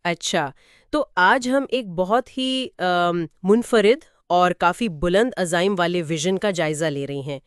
اچھا، تو آج ہم ایک بہت ہی منفرد اور کافی بلند عزائم والے ویژن کا جائزہ لے رہے ہیں۔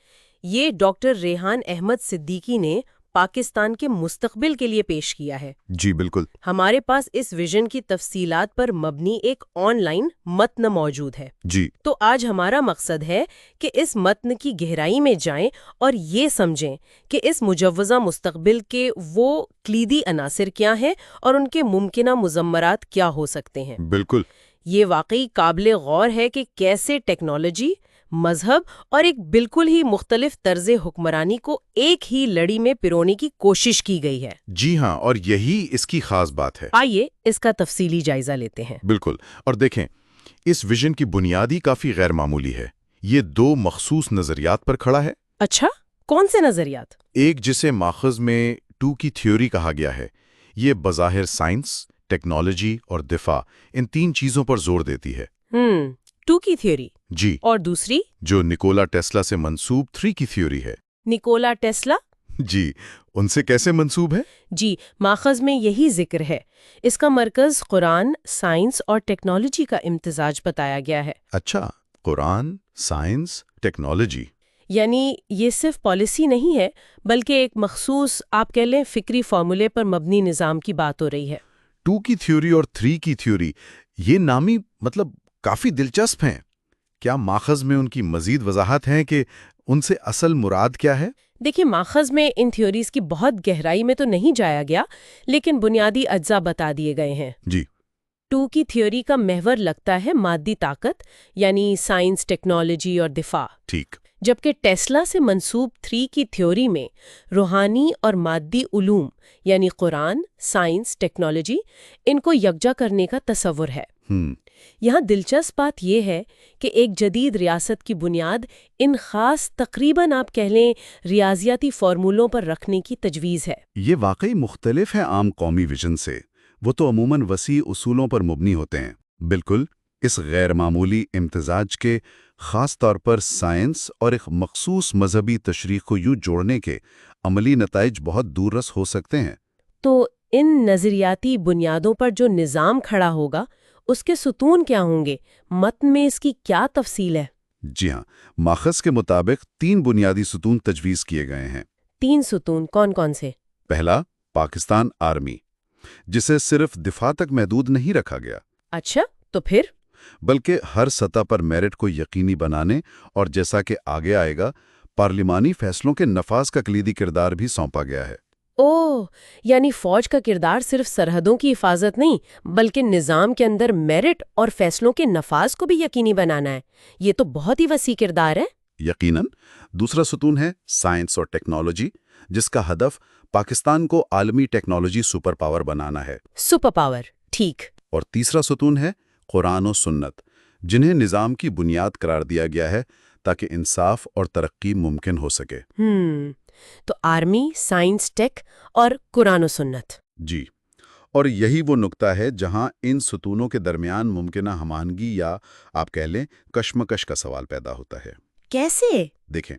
یہ ڈاکٹر ریحان احمد صدیقی نے پاکستان کے مستقبل کے لیے پیش کیا ہے۔ جی بالکل۔ ہمارے پاس اس ویژن کی تفصیلات پر مبنی ایک آن لائن متن موجود ہے۔ جی تو آج ہمارا مقصد ہے کہ اس متن کی گہرائی میں جائیں اور یہ سمجھیں کہ اس مجوزہ مستقبل کے وہ کلیدی عناصر کیا ہیں اور ان کے ممکنہ مضمرات کیا ہو سکتے ہیں۔ بالکل۔ یہ واقعی قابل غور ہے کہ کیسے ٹیکنالوجی، مذہب اور ایک بالکل ہی مختلف طرز حکمرانی کو ایک ہی لڑی میں پرونے کی کوشش کی گئی ہے۔ جی ہاں، اور یہی اس کی خاص بات ہے۔ آئیے اس کا تفصیلی جائزہ لیتے ہیں۔ بالکل، اور دیکھیں اس ویژن کی بنیادی کافی غیر معمولی ہے۔ یہ دو مخصوص نظریات پر کھڑا ہے۔ اچھا، کون سے نظریات؟ ایک جسے ماخذ میں ٹو کی تھیوری کہا گیا ہے، یہ بظاہر سائنس، ٹیکنالوجی اور دفاع ان تین چیزوں پر زور دیتی ہے۔ ٹو کی تھیوری۔ جی، اور دوسری؟ جو نکولا ٹیسلا سے منسوب تھری کی تھیوری ہے۔ Nicolas Tesla? جی، ان سے کیسے منسوب ہے؟ جی، ماخذ میں یہی ذکر ہے۔ اس کا مرکز قرآن، سائنس اور ٹیکنالوجی کا امتزاج بتایا گیا ہے۔ اچھا، قرآن، سائنس، ٹیکنالوجی۔ یعنی یہ صرف پالیسی نہیں ہے بلکہ ایک مخصوص آپ کہہ لیں فکری فارمولے پر مبنی نظام کی بات ہو رہی ہے۔ ٹو کی تھیوری اور تھری کی تھیوری یہ نامی کافی دلچسپ ہیں۔ کیا ماخذ میں ان کی مزید وضاحت ہے کہ ان سے اصل مراد کیا ہے؟ دیکھیں، ماخذ میں ان تھیوریز کی بہت گہرائی میں تو نہیں جایا گیا، لیکن بنیادی اجزاء بتا دیے گئے ہیں۔ جی، ٹو کی تھیوری کا محور لگتا ہے مادی طاقت، یعنی سائنس، ٹیکنالوجی اور دفاع، ٹھیک۔ جبکہ ٹیسلا سے منسوب تھری کی تھیوری میں روحانی اور مادی علوم، یعنی قرآن، سائنس، ٹیکنالوجی، ان کو یکجا کرنے کا تصور ہے۔ یہاں دلچسپ بات یہ ہے کہ ایک جدید ریاست کی بنیاد ان خاص تقریباً آپ کہہ لیں ریاضیاتی فارمولوں پر رکھنے کی تجویز ہے۔ یہ واقعی مختلف ہے عام قومی ویژن سے۔ وہ تو عموماً وسیع اصولوں پر مبنی ہوتے ہیں۔ بالکل، اس غیر معمولی امتزاج کے خاص طور پر سائنس اور ایک مخصوص مذہبی تشریح کو یوں جوڑنے کے عملی نتائج بہت دور رس ہو سکتے ہیں۔ تو ان نظریاتی بنیادوں پر جو نظام کھڑا ہوگا اس کے ستون کیا ہوں گے؟ متن میں اس کی کیا تفصیل ہے؟ جی ہاں، ماخذ کے مطابق 3 بنیادی ستون تجویز کیے گئے ہیں۔ 3 ستون کون کون سے؟ پہلا، پاکستان آرمی، جسے صرف دفاع تک محدود نہیں رکھا گیا۔ اچھا، تو پھر؟ بلکہ ہر سطح پر میرٹ کو یقینی بنانے اور جیسا کہ آگے آئے گا پارلیمانی فیصلوں کے نفاذ کا کلیدی کردار بھی سونپا گیا ہے۔ اوہ، یعنی فوج کا کردار صرف سرحدوں کی حفاظت نہیں بلکہ نظام کے اندر میرٹ اور فیصلوں کے نفاذ کو بھی یقینی بنانا ہے۔ یہ تو بہت ہی وسیع کردار ہے۔ یقیناً۔ دوسرا ستون ہے سائنس اور ٹیکنالوجی، جس کا ہدف پاکستان کو عالمی ٹیکنالوجی سپر پاور بنانا ہے۔ سپر پاور، ٹھیک۔ اور تیسرا ستون ہے قرآن و سنت، جنہیں نظام کی بنیاد قرار دیا گیا ہے تاکہ انصاف اور ترقی ممکن ہو سکے۔ تو آرمی، سائنس، ٹیک اور قرآن و سنت۔ جی، اور یہی وہ نقطہ ہے جہاں ان ستونوں کے درمیان ممکنہ ہمانگی یا آپ کہہ لیں کشمکش کا سوال پیدا ہوتا ہے۔ کیسے؟ دیکھیں،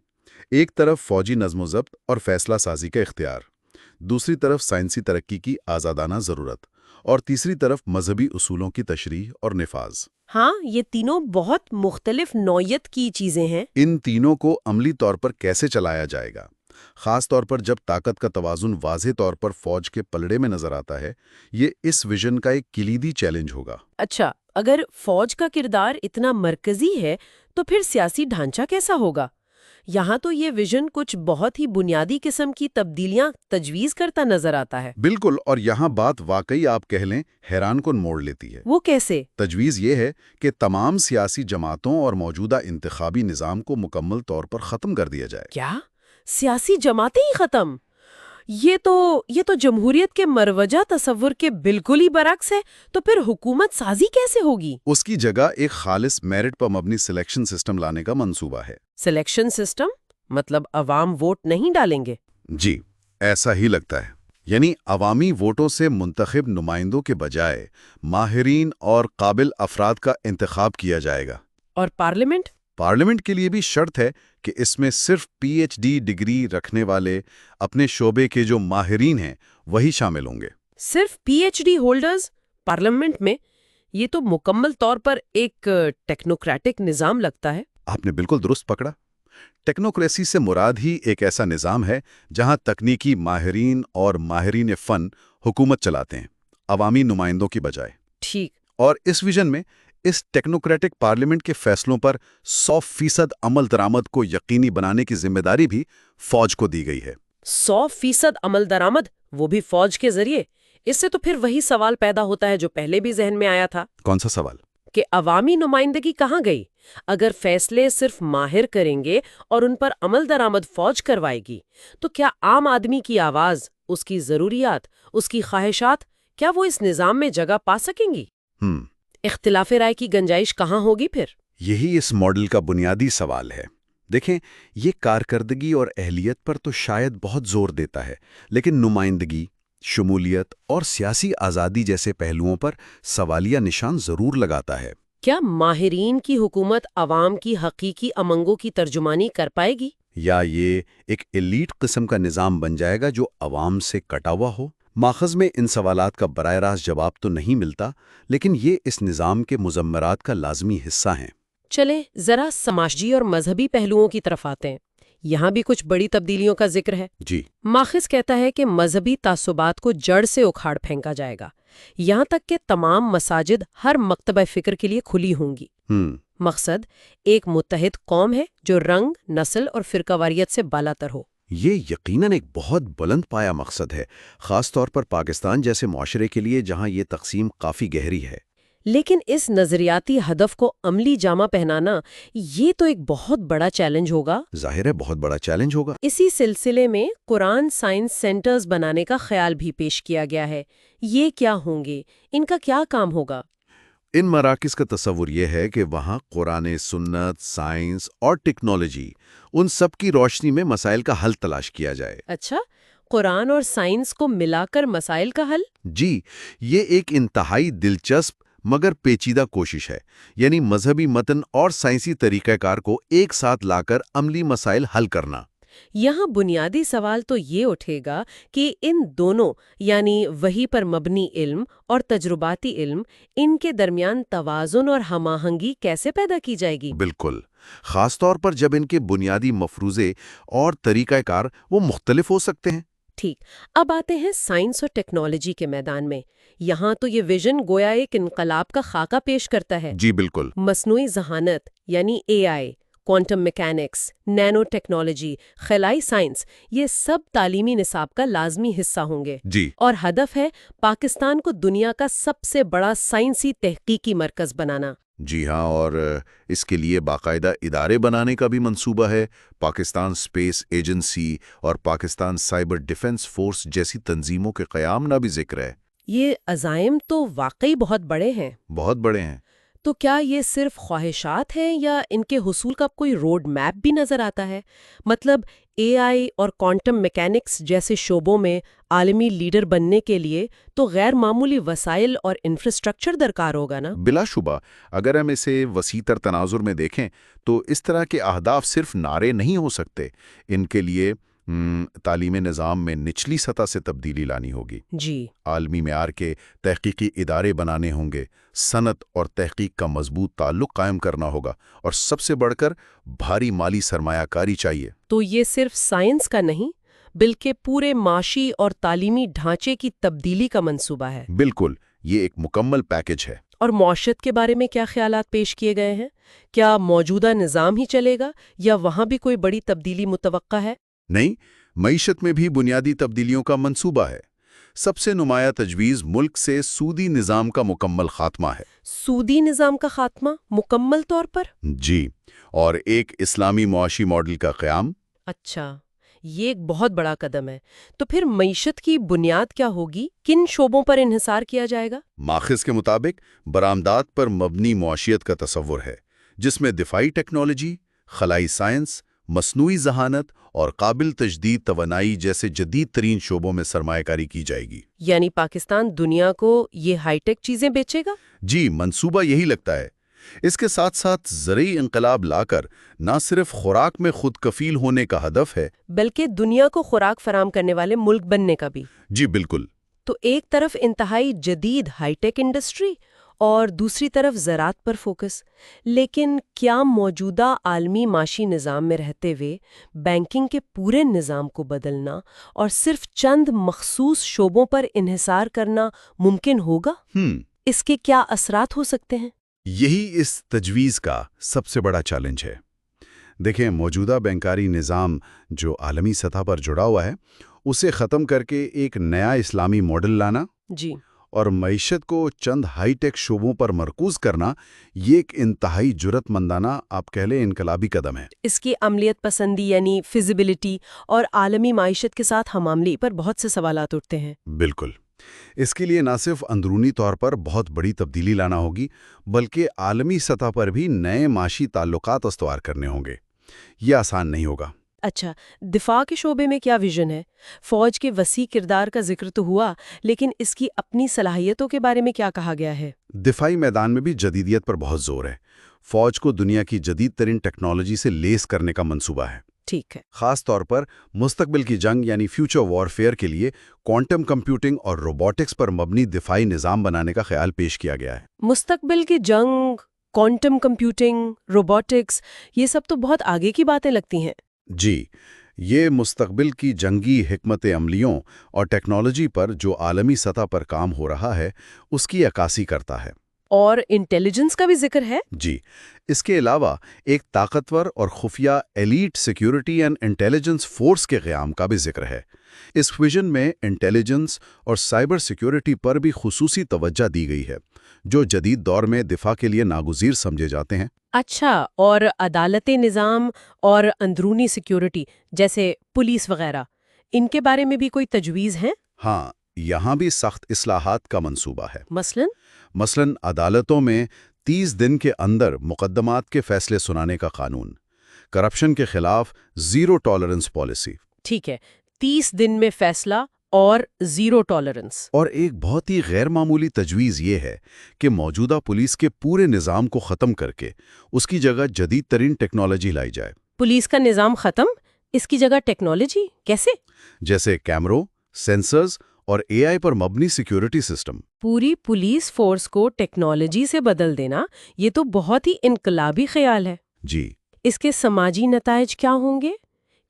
ایک طرف فوجی نظم و ضبط اور فیصلہ سازی کا اختیار، دوسری طرف سائنسی ترقی کی آزادانہ ضرورت، اور تیسری طرف مذہبی اصولوں کی تشریح اور نفاذ۔ ہاں، یہ تینوں بہت مختلف نوعیت کی چیزیں ہیں۔ ان تینوں کو عملی طور پر کیسے چلایا جائے گا، خاص طور پر جب طاقت کا توازن واضح طور پر فوج کے پلڑے میں نظر آتا ہے، یہ اس ویژن کا ایک کلیدی چیلنج ہوگا۔ اچھا، اگر فوج کا کردار اتنا مرکزی ہے تو پھر سیاسی ڈھانچہ کیسا ہوگا؟ یہاں تو یہ ویژن کچھ بہت ہی بنیادی قسم کی تبدیلیاں تجویز کرتا نظر آتا ہے۔ بالکل، اور یہاں بات واقعی آپ کہہ لیں حیران کن موڑ لیتی ہے۔ وہ کیسے؟ تجویز یہ ہے کہ تمام سیاسی جماعتوں اور موجودہ انتخابی نظام کو مکمل طور پر ختم کر دیا جائے۔ کیا؟ سیاسی جماعتیں ہی ختم؟ یہ تو جمہوریت کے مروجہ تصور کے بالکل ہی برعکس ہے۔ تو پھر حکومت سازی کیسے ہوگی؟ اس کی جگہ ایک خالص میرٹ پر مبنی سلیکشن سسٹم لانے کا منصوبہ ہے۔ Selection system? مطلب عوام ووٹ نہیں ڈالیں گے؟ جی، ایسا ہی لگتا ہے۔ یعنی عوامی ووٹوں سے منتخب نمائندوں کے بجائے ماہرین اور قابل افراد کا انتخاب کیا جائے گا۔ اور پارلیمنٹ؟ پارلیمنٹ کے لیے بھی شرط ہے کہ اس میں صرف پی ایچ ڈی ڈگری رکھنے والے اپنے شعبے کے جو ماہرین ہیں وہی شامل ہوں گے۔ صرف P H D holders? Parliament میں، یہ تو مکمل طور پر ایک ٹیکنوکریٹک نظام لگتا ہے۔ آپ نے بالکل درست پکڑا۔ ٹیکنوکریسی سے مراد ہی ایک ایسا نظام ہے جہاں تکنیکی ماہرین اور ماہرین فن حکومت چلاتے ہیں، عوامی نمائندوں کی بجائے۔ ٹھیک۔ اور اس ویژن میں اس ٹیکنوکریٹک پارلیمنٹ کے فیصلوں پر 100% عمل درآمد کو یقینی بنانے کی ذمہ داری بھی فوج کو دی گئی ہے۔ 100% عمل درآمد، وہ بھی فوج کے ذریعے؟ اس سے تو پھر وہی سوال پیدا ہوتا ہے جو پہلے بھی ذہن میں آیا تھا۔ کون سا سوال؟ کہ عوامی نمائندگی کہاں گئی؟ اگر فیصلے صرف ماہر کریں گے اور ان پر عمل درآمد فوج کروائے گی، تو کیا عام آدمی کی آواز، اس کی ضروریات، اس کی خواہشات، کیا وہ اس نظام میں جگہ پا سکیں گی؟ اختلاف رائے کی گنجائش کہاں ہوگی پھر؟ یہی اس ماڈل کا بنیادی سوال ہے۔ دیکھیں، یہ کارکردگی اور اہلیت پر تو شاید بہت زور دیتا ہے، لیکن نمائندگی، شمولیت اور سیاسی آزادی جیسے پہلوؤں پر سوالیہ نشان ضرور لگاتا ہے۔ کیا ماہرین کی حکومت عوام کی حقیقی امنگوں کی ترجمانی کر پائے گی؟ یا یہ ایک ایلیٹ قسم کا نظام بن جائے گا جو عوام سے کٹا ہوا ہو؟ ماخذ میں ان سوالات کا براہ راست جواب تو نہیں ملتا، لیکن یہ اس نظام کے مضمرات کا لازمی حصہ ہیں۔ چلیں ذرا سماجی اور مذہبی پہلوؤں کی طرف آتے ہیں۔ یہاں بھی کچھ بڑی تبدیلیوں کا ذکر ہے۔ جی، ماخذ کہتا ہے کہ مذہبی تعصبات کو جڑ سے اکھاڑ پھینکا جائے گا، یہاں تک کہ تمام مساجد ہر مکتبہ فکر کے لیے کھلی ہوں گی۔ مقصد ایک متحد قوم ہے جو رنگ، نسل اور فرقہ واریت سے بالاتر ہو۔ یہ یقیناً ایک بہت بلند پایا مقصد ہے، خاص طور پر پاکستان جیسے معاشرے کے لیے جہاں یہ تقسیم کافی گہری ہے۔ لیکن اس نظریاتی ہدف کو عملی جامہ پہنانا، یہ تو ایک بہت بڑا چیلنج ہوگا۔ ظاہر ہے بہت بڑا چیلنج ہوگا۔ اسی سلسلے میں قرآن سائنس سینٹرز بنانے کا خیال بھی پیش کیا گیا ہے۔ یہ کیا ہوں گے؟ ان کا کیا کام ہوگا؟ ان مراکز کا تصور یہ ہے کہ وہاں قرآن سنت، سائنس اور ٹیکنالوجی، ان سب کی روشنی میں مسائل کا حل تلاش کیا جائے۔ اچھا، قرآن اور سائنس کو ملا کر مسائل کا حل؟ جی، یہ ایک انتہائی دلچسپ مگر پیچیدہ کوشش ہے، یعنی مذہبی متن اور سائنسی طریقہ کار کو ایک ساتھ لا کر عملی مسائل حل کرنا۔ یہاں بنیادی سوال تو یہ اٹھے گا کہ ان دونوں، یعنی وحی پر مبنی علم اور تجرباتی علم، ان کے درمیان توازن اور ہم آہنگی کیسے پیدا کی جائے گی؟ بالکل، خاص طور پر جب ان کے بنیادی مفروضے اور طریقہ کار وہ مختلف ہو سکتے ہیں۔ ٹھیک، اب آتے ہیں سائنس اور ٹیکنالوجی کے میدان میں۔ یہاں تو یہ ویژن گویا ایک انقلاب کا خاکہ پیش کرتا ہے۔ جی بالکل۔ مصنوعی ذہانت یعنی AI، quantum mechanics, Nano technology, خلائی سائنس، یہ سب تعلیمی نصاب کا لازمی حصہ ہوں گے۔ جی، اور ہدف ہے پاکستان کو دنیا کا سب سے بڑا سائنسی تحقیقی مرکز بنانا۔ جی ہاں، اور اس کے لیے باقاعدہ ادارے بنانے کا بھی منصوبہ ہے۔ پاکستان اسپیس ایجنسی اور پاکستان سائبر ڈیفنس فورس جیسی تنظیموں کے قیام کا بھی ذکر ہے۔ یہ عزائم تو واقعی بہت بڑے ہیں۔ بہت بڑے ہیں۔ تو کیا یہ صرف خواہشات ہیں یا ان کے حصول کا کوئی روڈ میپ بھی نظر آتا ہے؟ مطلب AI اور کوانٹم میکینکس جیسے شعبوں میں عالمی لیڈر بننے کے لیے تو غیر معمولی وسائل اور انفراسٹرکچر درکار ہوگا نا؟ بلا شبہ، اگر ہم اسے وسیع تر تناظر میں دیکھیں تو اس طرح کے اہداف صرف نعرے نہیں ہو سکتے۔ ان کے لیے تعلیمی نظام میں نچلی سطح سے تبدیلی لانی ہوگی۔ جی، عالمی معیار کے تحقیقی ادارے بنانے ہوں گے، صنعت اور تحقیق کا مضبوط تعلق قائم کرنا ہوگا، اور سب سے بڑھ کر بھاری مالی سرمایہ کاری چاہیے۔ تو یہ صرف سائنس کا نہیں بلکہ پورے معاشی اور تعلیمی ڈھانچے کی تبدیلی کا منصوبہ ہے۔ بالکل، یہ ایک مکمل پیکج ہے۔ اور معاشرت کے بارے میں کیا خیالات پیش کیے گئے ہیں؟ کیا موجودہ نظام ہی چلے گا یا وہاں بھی کوئی بڑی تبدیلی متوقع ہے؟ نہیں، معیشت میں بھی بنیادی تبدیلیوں کا منصوبہ ہے۔ سب سے نمایاں تجویز ملک سے سودی نظام کا مکمل خاتمہ ہے۔ سودی نظام کا خاتمہ مکمل طور پر؟ جی، اور ایک اسلامی معاشی ماڈل کا قیام۔ اچھا، یہ ایک بہت بڑا قدم ہے۔ تو پھر معیشت کی بنیاد کیا ہوگی؟ کن شعبوں پر انحصار کیا جائے گا؟ ماخذ کے مطابق برآمدات پر مبنی معاشیت کا تصور ہے، جس میں دفاعی ٹیکنالوجی، خلائی سائنس، مصنوعی ذہانت اور قابل تجدید توانائی جیسے جدید ترین شعبوں میں سرمایہ کاری کی جائے گی۔ یعنی پاکستان دنیا کو یہ ہائی ٹیک چیزیں بیچے گا؟ جی، منصوبہ یہی لگتا ہے۔ اس کے ساتھ ساتھ زرعی انقلاب لا کر نہ صرف خوراک میں خود کفیل ہونے کا ہدف ہے، بلکہ دنیا کو خوراک فراہم کرنے والے ملک بننے کا بھی۔ جی بالکل، تو ایک طرف انتہائی جدید ہائی ٹیک انڈسٹری اور دوسری طرف زراعت پر فوکس، لیکن کیا موجودہ عالمی معاشی نظام میں رہتے ہوئے بینکنگ کے پورے نظام کو بدلنا اور صرف چند مخصوص شعبوں پر انحصار کرنا ممکن ہوگا؟ اس کے کیا اثرات ہو سکتے ہیں؟ یہی اس تجویز کا سب سے بڑا چیلنج ہے۔ دیکھیں، موجودہ بینکاری نظام جو عالمی سطح پر جڑا ہوا ہے، اسے ختم کر کے ایک نیا اسلامی ماڈل لانا جی، اور معیشت کو چند ہائی ٹیک شعبوں پر مرکوز کرنا، یہ ایک انتہائی جرأت مندانہ، آپ کہہ لیں، انقلابی قدم ہے۔ اس کی عملیت پسندی یعنی فیزیبلٹی اور عالمی معیشت کے ساتھ ہم عملی پر بہت سے سوالات اٹھتے ہیں۔ بالکل۔ اس کے لیے نہ صرف اندرونی طور پر بہت بڑی تبدیلی لانا ہوگی، بلکہ عالمی سطح پر بھی نئے معاشی تعلقات استوار کرنے ہوں گے۔ یہ آسان نہیں ہوگا۔ اچھا، دفاع کے شعبے میں کیا ویژن ہے؟ فوج کے وسیع کردار کا ذکر تو ہوا، لیکن اس کی اپنی صلاحیتوں کے بارے میں کیا کہا گیا ہے؟ دفاعی میدان میں بھی جدیدیت پر بہت زور ہے۔ فوج کو دنیا کی جدید ترین ٹیکنالوجی سے لیس کرنے کا منصوبہ ہے۔ ٹھیک ہے۔ خاص طور پر مستقبل کی جنگ یعنی فیوچر وارفیئر کے لیے کوانٹم کمپیوٹنگ اور روبوٹکس پر مبنی دفاعی نظام بنانے کا خیال پیش کیا گیا ہے۔ مستقبل کی جنگ، کوانٹم کمپیوٹنگ، روبوٹکس، یہ سب تو بہت آگے کی باتیں لگتی ہیں۔ جی، یہ مستقبل کی جنگی حکمت عملیوں اور ٹیکنالوجی پر جو عالمی سطح پر کام ہو رہا ہے، اس کی عکاسی کرتا ہے۔ اور انٹیلیجنس کا بھی ذکر ہے؟ جی، اس کے علاوہ ایک طاقتور اور خفیہ elite security and intelligence force کے قیام کا بھی ذکر ہے۔ اس ویژن میں انٹیلیجنس اور سائبر سیکیورٹی پر بھی خصوصی توجہ دی گئی ہے، جو جدید دور میں دفاع کے لیے ناگزیر سمجھے جاتے ہیں۔ اچھا، اور عدالتی نظام اور اندرونی سیکیورٹی جیسے پولیس وغیرہ، ان کے بارے میں بھی کوئی تجویز ہیں؟ ہاں، یہاں بھی سخت اصلاحات کا منصوبہ ہے۔ مثلاً عدالتوں میں 30 دن کے اندر مقدمات کے فیصلے سنانے کا قانون، کرپشن کے خلاف زیرو ٹالرنس پالیسی۔ ٹھیک ہے، 30 دن میں فیصلہ اور زیرو ٹالرنس۔ اور ایک بہت ہی غیر معمولی تجویز یہ ہے کہ موجودہ پولیس کے پورے نظام کو ختم کر کے اس کی جگہ جدید ترین ٹیکنالوجی لائی جائے۔ پولیس کا نظام ختم، اس کی جگہ ٹیکنالوجی؟ کیسے؟ جیسے کیمروں، سینسرز اور اے آئی پر مبنی سیکیورٹی سسٹم۔ پوری پولیس فورس کو ٹیکنالوجی سے بدل دینا، یہ تو بہت ہی انقلابی خیال ہے۔ جی۔ اس کے سماجی نتائج کیا ہوں گے؟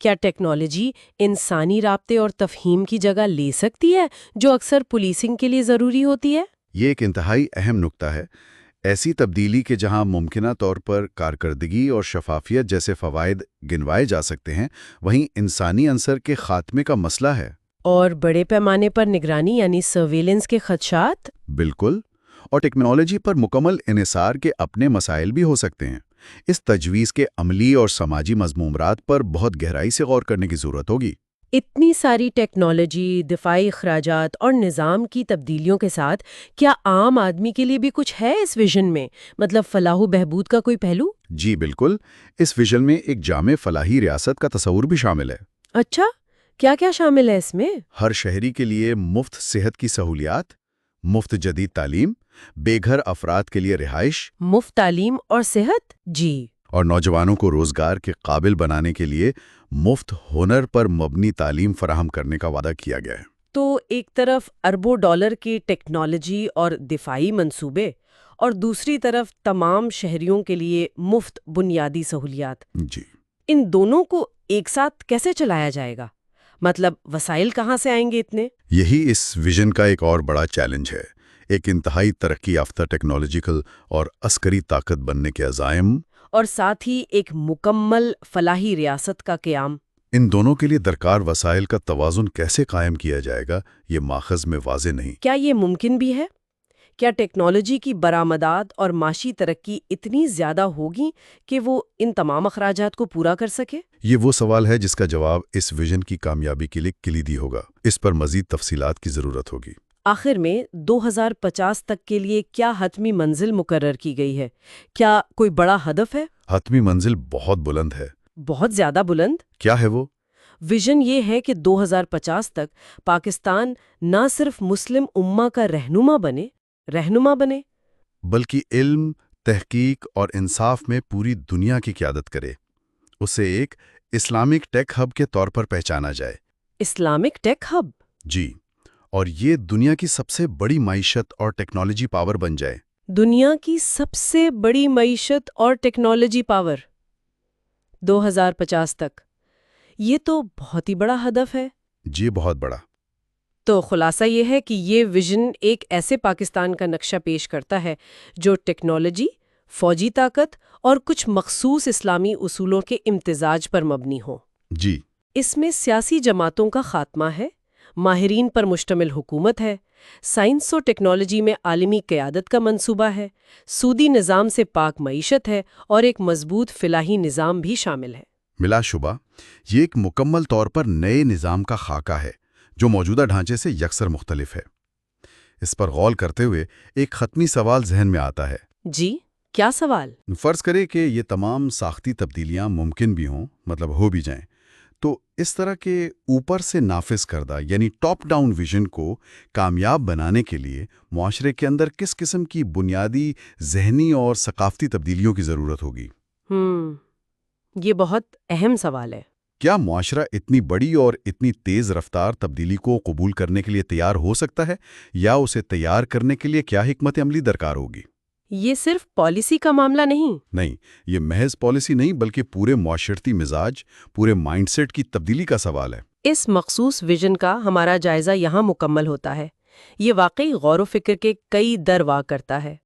کیا ٹیکنالوجی انسانی رابطے اور تفہیم کی جگہ لے سکتی ہے، جو اکثر پولیسنگ کے لیے ضروری ہوتی ہے؟ یہ ایک انتہائی اہم نکتہ ہے۔ ایسی تبدیلی کے جہاں ممکنہ طور پر کارکردگی اور شفافیت جیسے فوائد گنوائے جا سکتے ہیں، وہیں انسانی عنصر کے خاتمے کا مسئلہ ہے۔ اور بڑے پیمانے پر نگرانی یعنی سرویلنس کے خدشات؟ بالکل، اور ٹیکنالوجی پر مکمل انحصار کے اپنے مسائل بھی ہو سکتے ہیں۔ اس تجویز کے عملی اور سماجی مضمومات پر بہت گہرائی سے غور کرنے کی ضرورت ہوگی۔ اتنی ساری ٹیکنالوجی، دفاعی اخراجات اور نظام کی تبدیلیوں کے ساتھ کیا عام آدمی کے لیے بھی کچھ ہے اس ویژن میں؟ مطلب فلاح و بہبود کا کوئی پہلو؟ جی بالکل، اس ویژن میں ایک جامع فلاحی ریاست کا تصور بھی شامل ہے۔ اچھا، کیا کیا شامل ہے اس میں؟ ہر شہری کے لیے مفت صحت کی سہولیات، مفت جدید تعلیم، بے گھر افراد کے لیے رہائش، مفت تعلیم اور صحت؟ جی۔ اور نوجوانوں کو روزگار کے قابل بنانے کے لیے مفت ہنر پر مبنی تعلیم فراہم کرنے کا وعدہ کیا گیا ہے۔ تو ایک طرف اربوں ڈالر کی ٹیکنالوجی اور دفاعی منصوبے، اور دوسری طرف تمام شہریوں کے لیے مفت بنیادی سہولیات۔ جی۔ ان دونوں کو ایک ساتھ کیسے چلایا جائے گا؟ مطلب وسائل کہاں سے آئیں گے اتنے؟ یہی اس ویژن کا ایک اور بڑا چیلنج ہے۔ ایک انتہائی ترقی یافتہ ٹیکنالوجیکل اور عسکری طاقت بننے کے عزائم، اور ساتھ ہی ایک مکمل فلاحی ریاست کا قیام۔ ان دونوں کے لیے درکار وسائل کا توازن کیسے قائم کیا جائے گا، یہ ماخذ میں واضح نہیں۔ کیا یہ ممکن بھی ہے؟ کیا ٹیکنالوجی کی برآمدات اور معاشی ترقی اتنی زیادہ ہوگی کہ وہ ان تمام اخراجات کو پورا کر سکے؟ یہ وہ سوال ہے جس کا جواب اس ویژن کی کامیابی کے لیے کلیدی ہوگا۔ اس پر مزید تفصیلات کی ضرورت ہوگی۔ آخر میں 2050 تک کے لیے کیا حتمی منزل مقرر کی گئی ہے؟ کیا کوئی بڑا ہدف ہے؟ حتمی منزل بہت بلند ہے۔ بہت زیادہ بلند؟ کیا ہے وہ؟ ویژن یہ ہے کہ 2050 تک پاکستان نہ صرف مسلم امہ کا رہنما بنے بلکہ علم، تحقیق اور انصاف میں پوری دنیا کی قیادت کرے۔ اسے ایک اسلامک ٹیک ہب کے طور پر پہچانا جائے۔ اسلامک ٹیک ہب؟ جی، اور یہ دنیا کی سب سے بڑی معیشت اور ٹیکنالوجی پاور بن جائے۔ دنیا کی سب سے بڑی معیشت اور ٹیکنالوجی پاور 2050 تک، یہ تو بہت ہی بڑا ہدف ہے۔ جی بہت بڑا۔ تو خلاصہ یہ ہے کہ یہ ویژن ایک ایسے پاکستان کا نقشہ پیش کرتا ہے جو ٹیکنالوجی، فوجی طاقت اور کچھ مخصوص اسلامی اصولوں کے امتزاج پر مبنی ہو۔ جی۔ اس میں سیاسی جماعتوں کا خاتمہ ہے، ماہرین پر مشتمل حکومت ہے، سائنس و ٹیکنالوجی میں عالمی قیادت کا منصوبہ ہے، سودی نظام سے پاک معیشت ہے اور ایک مضبوط فلاحی نظام بھی شامل ہے۔ بلا شبہ یہ ایک مکمل طور پر نئے نظام کا خاکہ ہے جو موجودہ ڈھانچے سے یکسر مختلف ہے۔ اس پر غور کرتے ہوئے ایک حتمی سوال ذہن میں آتا ہے۔ جی، کیا سوال؟ فرض کرے کہ یہ تمام ساختی تبدیلیاں ممکن بھی ہوں، مطلب ہو بھی جائیں، تو اس طرح کے اوپر سے نافذ کردہ یعنی ٹاپ ڈاؤن ویژن کو کامیاب بنانے کے لیے معاشرے کے اندر کس قسم کی بنیادی ذہنی اور ثقافتی تبدیلیوں کی ضرورت ہوگی؟ یہ بہت اہم سوال ہے۔ کیا معاشرہ اتنی بڑی اور اتنی تیز رفتار تبدیلی کو قبول کرنے کے لیے تیار ہو سکتا ہے، یا اسے تیار کرنے کے لیے کیا حکمت عملی درکار ہوگی؟ یہ صرف پالیسی کا معاملہ نہیں، یہ محض پالیسی نہیں بلکہ پورے معاشرتی مزاج، پورے مائنڈ سیٹ کی تبدیلی کا سوال ہے۔ اس مخصوص ویژن کا ہمارا جائزہ یہاں مکمل ہوتا ہے۔ یہ واقعی غور و فکر کے کئی در وا کرتا ہے۔